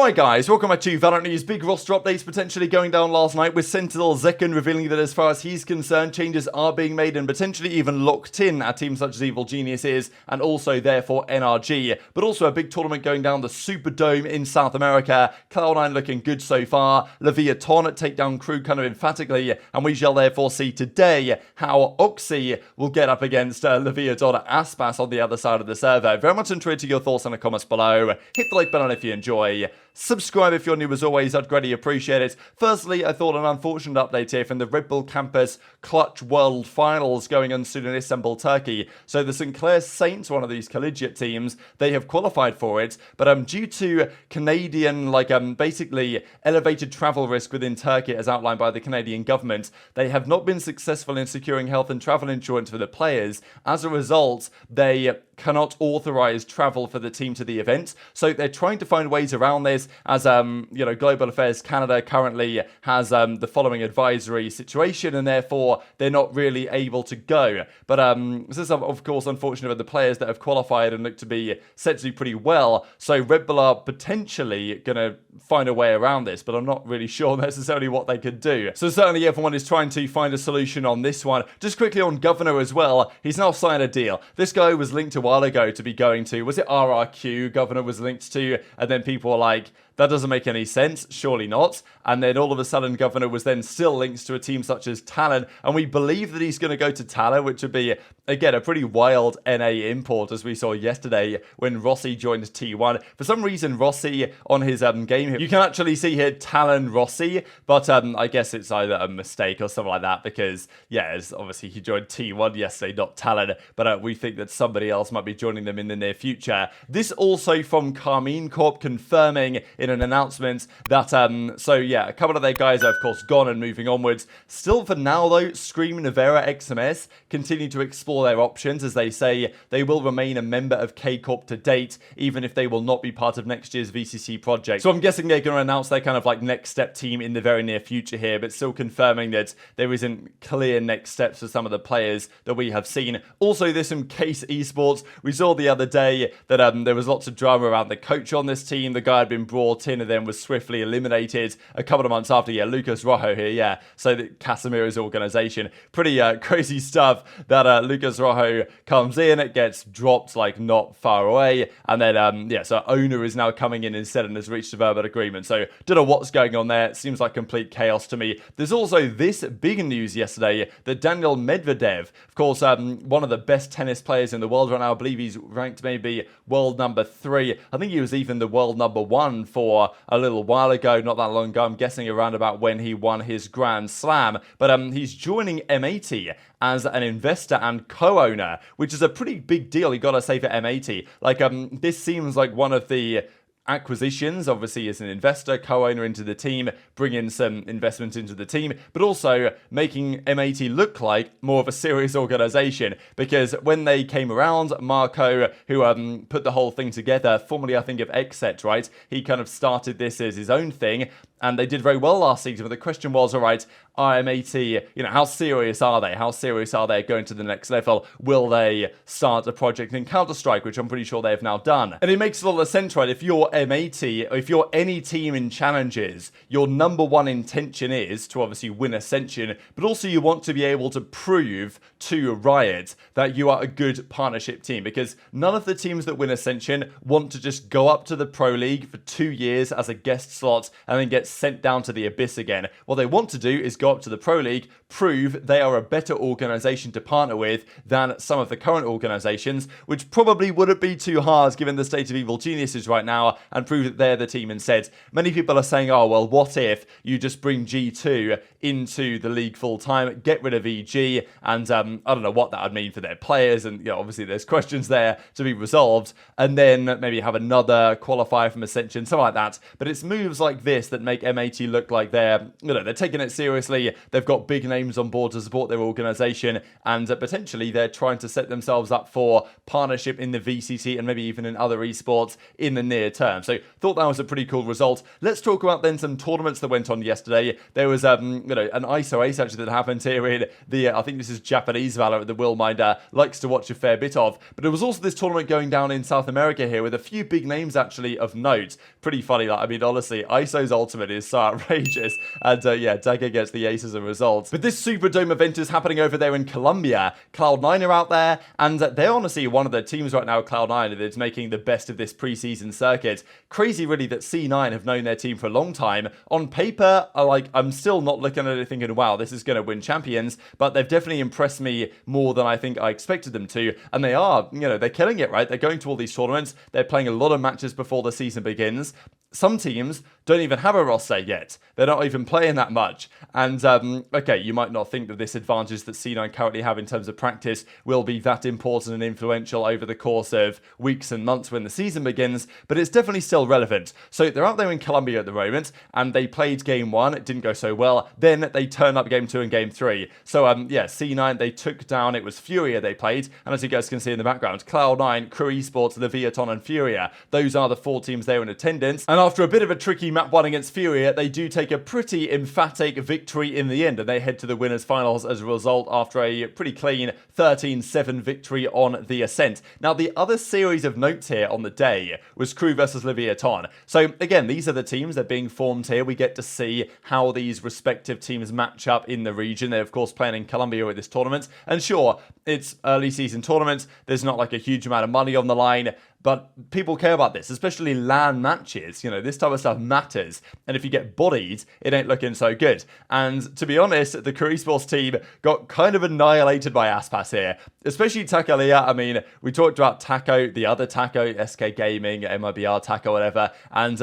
Alright guys, welcome back to VALORANT News. Big roster updates potentially going down last night with SEN Zekken revealing that as far as he's concerned, changes are being made and potentially even locked in at teams such as Evil Geniuses and also therefore NRG. But also a big tournament going down the Superdome in South America. Cloud9 looking good so far. Leviathan take down crew kind of emphatically, and we shall therefore see today how Oxy will get up against Leviathan Aspas on the other side of the server. Very much interested to your thoughts in the comments below. Hit the like button if you enjoy. Subscribe if you're new as always, I'd greatly appreciate it. Firstly, I thought an unfortunate update here from the Red Bull Campus Clutch World Finals going on soon in Istanbul, Turkey. So the St. Clair Saints, one of these collegiate teams, they have qualified for it, but due to Canadian, basically elevated travel risk within Turkey as outlined by the Canadian government, they have not been successful in securing health and travel insurance for the players. As a result, they cannot authorize travel for the team to the event. So they're trying to find ways around this as, Global Affairs Canada currently has the following advisory situation and therefore they're not really able to go. But this is of course unfortunate for the players that have qualified and look to be set to do pretty well. So Red Bull are potentially going to find a way around this, but I'm not really sure necessarily what they could do. So certainly everyone is trying to find a solution on this one. Just quickly on Governor as well, he's now signed a deal. This guy was linked a while ago to be going to, was it RRQ? Governor was linked to, and then people were like, that doesn't make any sense, surely not. And then all of a sudden, Governor was then still linked to a team such as Talon, and we believe that he's going to go to Talon, which would be, again, a pretty wild NA import, as we saw yesterday when Rossi joined T1. For some reason, Rossi on his game here, you can actually see here Talon Rossi, but I guess it's either a mistake or something like that, because, yeah, obviously he joined T1 yesterday, not Talon, but we think that somebody else might be joining them in the near future. This also from Carmine Corp confirming in an announcement that, a couple of their guys are, of course, gone and moving onwards. Still, for now, though, Scream, Navera, XMS continue to explore their options, as they say they will remain a member of K-Corp to date, even if they will not be part of next year's VCT project. So I'm guessing they're going to announce their kind of like next step team in the very near future here, but still confirming that there isn't clear next steps for some of the players that we have seen. Also, there's some Case Esports. We saw the other day that there was lots of drama around the coach on this team. The guy had been brought in and then was swiftly eliminated a couple of months after. Yeah, Lucas Rojo here, yeah. So the Casemiro's organization. Pretty crazy stuff that Lucas Rojo comes in, it gets dropped like not far away, and then, so owner is now coming in instead and has reached a verbal agreement. So don't know what's going on there. It seems like complete chaos to me. There's also this big news yesterday that Daniel Medvedev, of course, one of the best tennis players in the world right now, I believe he's ranked maybe world number 3. I think he was even the world number 1 for a little while ago, not that long ago. I'm guessing around about when he won his Grand Slam. But he's joining M80 as an investor and co-owner, which is a pretty big deal, you gotta say, for M80. This seems like one of the acquisitions, obviously as an investor, co-owner into the team, bring in some investment into the team, but also making M80 look like more of a serious organization, because when they came around, Marco, who put the whole thing together, formerly I think of XSET, right, he kind of started this as his own thing, and they did very well last season, but the question was, all right, are M80, how serious are they? How serious are they going to the next level? Will they start a project in Counter-Strike, which I'm pretty sure they've now done? And it makes a lot of sense, right? If you're M80, or if you're any team in challenges, your number one intention is to obviously win Ascension, but also you want to be able to prove to Riot that you are a good partnership team, because none of the teams that win Ascension want to just go up to the Pro League for 2 years as a guest slot and then get sent down to the abyss again. What they want to do is go up to the Pro League, prove they are a better organization to partner with than some of the current organizations, which probably wouldn't be too hard given the state of Evil Geniuses right now, and prove that they're the team instead. Many people are saying, oh, well, what if you just bring G2 into the league full time, get rid of EG, and I don't know what that would mean for their players, and obviously there's questions there to be resolved, and then maybe have another qualifier from Ascension, something like that. But it's moves like this that make M80 look like they're taking it seriously. They've got big names on board to support their organization, and potentially they're trying to set themselves up for partnership in the VCT and maybe even in other esports in the near term. term. So thought that was a pretty cool result. Let's talk about then some tournaments that went on yesterday. There was an ISO ace actually that happened here in the I think this is Japanese Valorant that Will Minder likes to watch a fair bit of. But there was also this tournament going down in South America here with a few big names actually of note. Pretty funny. Like, I mean, honestly, ISO's ultimate is so outrageous. And yeah, Dagger gets the ace as a result. But this Superdome event is happening over there in Colombia. Cloud9 are out there, and they're honestly one of the teams right now, Cloud9, that's making the best of this preseason circuit. Crazy, really, that C9 have known their team for a long time. On paper, I'm still not looking at it thinking, wow, this is going to win champions, but they've definitely impressed me more than I think I expected them to. And they are, they're killing it, right? They're going to all these tournaments. They're playing a lot of matches before the season begins. Some teams don't even have a roster yet. They're not even playing that much. And, okay, you might not think that this advantage that C9 currently have in terms of practice will be that important and influential over the course of weeks and months when the season begins, but it's definitely still relevant. So they're out there in Colombia at the moment, and they played game 1. It didn't go so well. Then they turned up game 2 and game 3. So, yeah, C9, they took down, it was FURIA they played, and as you guys can see in the background, Cloud9, Crew Esports, Leviathan, and FURIA. Those are the 4 teams there in attendance. And after a bit of a tricky map 1 against FURIA, they do take a pretty emphatic victory in the end, and they head to the winners finals as a result after a pretty clean 13-7 victory on the Ascent. Now, the other series of notes here on the day was Crew versus Leviathan. So again, these are the teams that are being formed here. We get to see how these respective teams match up in the region. They're of course playing in Colombia with this tournament, and sure, it's early season tournament. There's not like a huge amount of money on the line, but people care about this, especially LAN matches. This type of stuff matters. And if you get bodied, it ain't looking so good. And to be honest, the Crew Esports team got kind of annihilated by Aspas here, especially TacticalRab. I mean, we talked about Taco, the other Taco, SK Gaming, MIBR Taco, whatever. And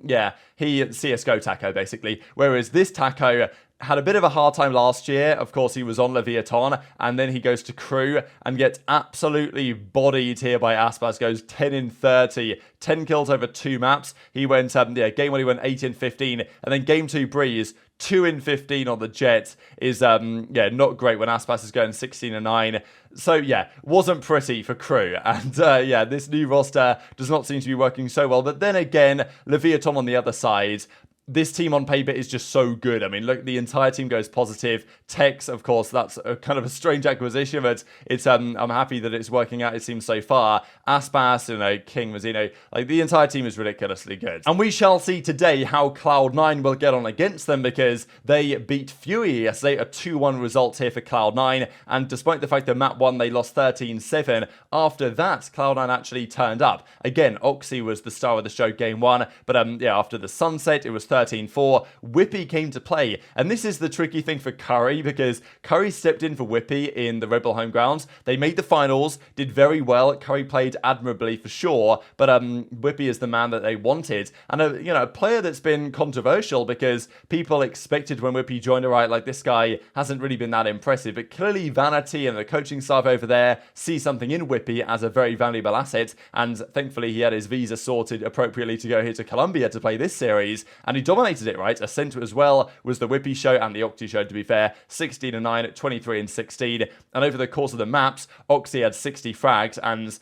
yeah, he CSGO Taco, basically. Whereas this Taco had a bit of a hard time last year. Of course, he was on Leviathan, and then he goes to Crew and gets absolutely bodied here by Aspas. Goes 10-30, 10 kills over 2 maps. He went, game 1 he went 8-15, and then game 2 Breeze, 2-15 on the Jet is, not great when Aspas is going 16-9. So, yeah, wasn't pretty for Crew. And, yeah, this new roster does not seem to be working so well. But then again, Leviathan on the other side, this team on paper is just so good. I mean, look, the entire team goes positive. Tex, of course, that's a kind of a strange acquisition, but it's I'm happy that it's working out, it seems, so far. Aspas, King, Mazzino, the entire team is ridiculously good. And we shall see today how Cloud9 will get on against them, because they beat FURIA yesterday, a 2-1 result here for Cloud9, and despite the fact that map 1 they lost 13-7, after that, Cloud9 actually turned up. Again, Oxy was the star of the show game 1, but yeah, after the sunset, it was 13-4. Whippy came to play, and this is the tricky thing for Curry, because Curry stepped in for Whippy in the Red Bull home grounds. They made the finals, did very well. Curry played admirably for sure, but Whippy is the man that they wanted, and a player that's been controversial because people expected when Whippy joined, right, this guy hasn't really been that impressive, but clearly Vanity and the coaching staff over there see something in Whippy as a very valuable asset, and thankfully he had his visa sorted appropriately to go here to Colombia to play this series, and he dominated it, right? Ascent as well was the Whippy show and the Octi show, to be fair. 16-9, 23-16, and over the course of the maps, Oxy had 60 frags, and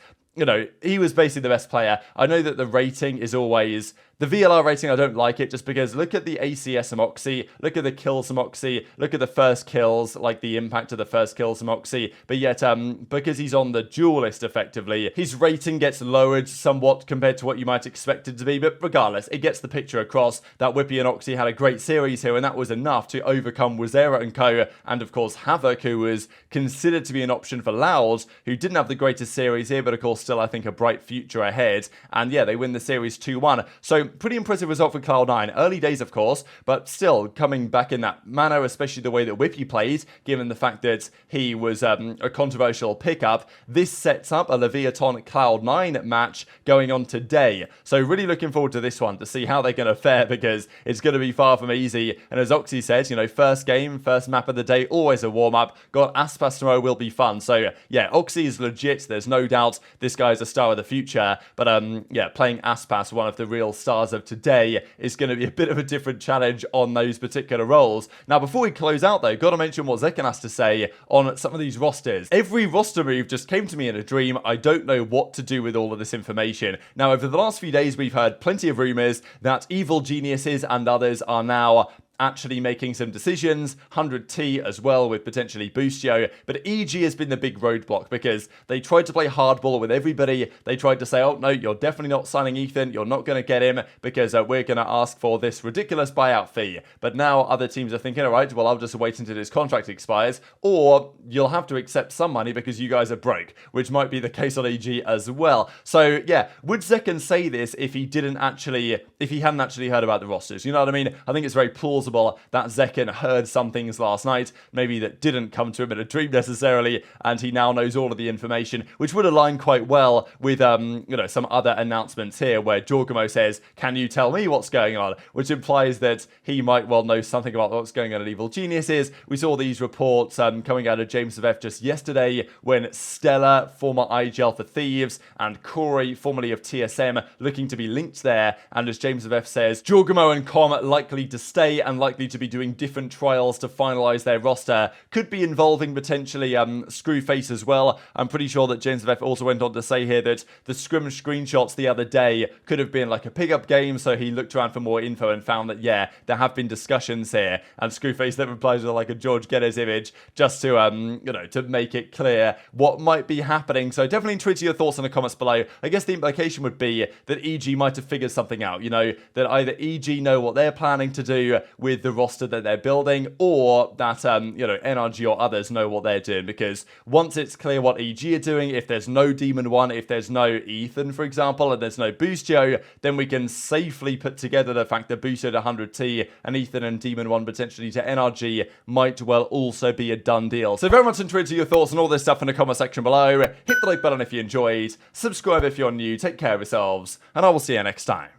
he was basically the best player. I know that the rating is always... The VLR rating, I don't like it, just because look at the ACS from Oxy, look at the kills from Oxy, look at the first kills, the impact of the first kills from Oxy, but yet, because he's on the duelist, effectively, his rating gets lowered somewhat compared to what you might expect it to be, but regardless, it gets the picture across that Whippy and Oxy had a great series here, and that was enough to overcome Wazera and co, and of course Havoc, who was considered to be an option for Loud, who didn't have the greatest series here, but of course still, I think, a bright future ahead, and yeah, they win the series 2-1, so pretty impressive result for Cloud9. Early days, of course, but still coming back in that manner, especially the way that Whippy played, given the fact that he was a controversial pickup. This sets up a Leviathan Cloud9 match going on today. So really looking forward to this one to see how they're going to fare, because it's going to be far from easy. And as Oxy says, first game, first map of the day, always a warm-up. Got Aspas tomorrow, will be fun. So yeah, Oxy is legit. There's no doubt this guy is a star of the future. But yeah, playing Aspas, one of the real stars stars of today is going to be a bit of a different challenge on those particular roles. Now, before we close out though, got to mention what Zekken has to say on some of these rosters. Every roster move just came to me in a dream. I don't know what to do with all of this information. Now, over the last few days, we've heard plenty of rumors that Evil Geniuses and others are now actually making some decisions, 100T as well with potentially Boostio, but EG has been the big roadblock because they tried to play hardball with everybody. They tried to say, oh no, you're definitely not signing Ethan, you're not going to get him because we're going to ask for this ridiculous buyout fee. But now other teams are thinking, all right, well, I'll just wait until his contract expires, or you'll have to accept some money because you guys are broke, which might be the case on EG as well. So yeah, would Zekken say this if he hadn't actually heard about the rosters? You know what I mean? I think it's very plausible that Zekken heard some things last night, maybe that didn't come to him in a dream necessarily, and he now knows all of the information, which would align quite well with some other announcements here where Jorgamo says, can you tell me what's going on? Which implies that he might well know something about what's going on at Evil Geniuses. We saw these reports coming out of James of F just yesterday when Stella, former IGL for Thieves, and Corey, formerly of TSM, looking to be linked there. And as James of F says, Jorgamo and Com likely to stay and likely to be doing different trials to finalize their roster. Could be involving potentially Screwface as well. I'm pretty sure that James of F also went on to say here that the scrimmage screenshots the other day could have been like a pickup game, so he looked around for more info and found that, yeah, there have been discussions here. And Screwface then replies with like a George Geddes image just to, to make it clear what might be happening. So definitely tweet your thoughts in the comments below. I guess the implication would be that EG might have figured something out, that either EG know what they're planning to do with the roster that they're building, or that, NRG or others know what they're doing, because once it's clear what EG are doing, if there's no Demon 1, if there's no Ethan, for example, and there's no Boostio, then we can safely put together the fact that Boostio to 100T and Ethan and Demon 1 potentially to NRG might well also be a done deal. So very much intrigued to your thoughts on all this stuff in the comment section below. Hit the like button if you enjoyed, subscribe if you're new, take care of yourselves, and I will see you next time.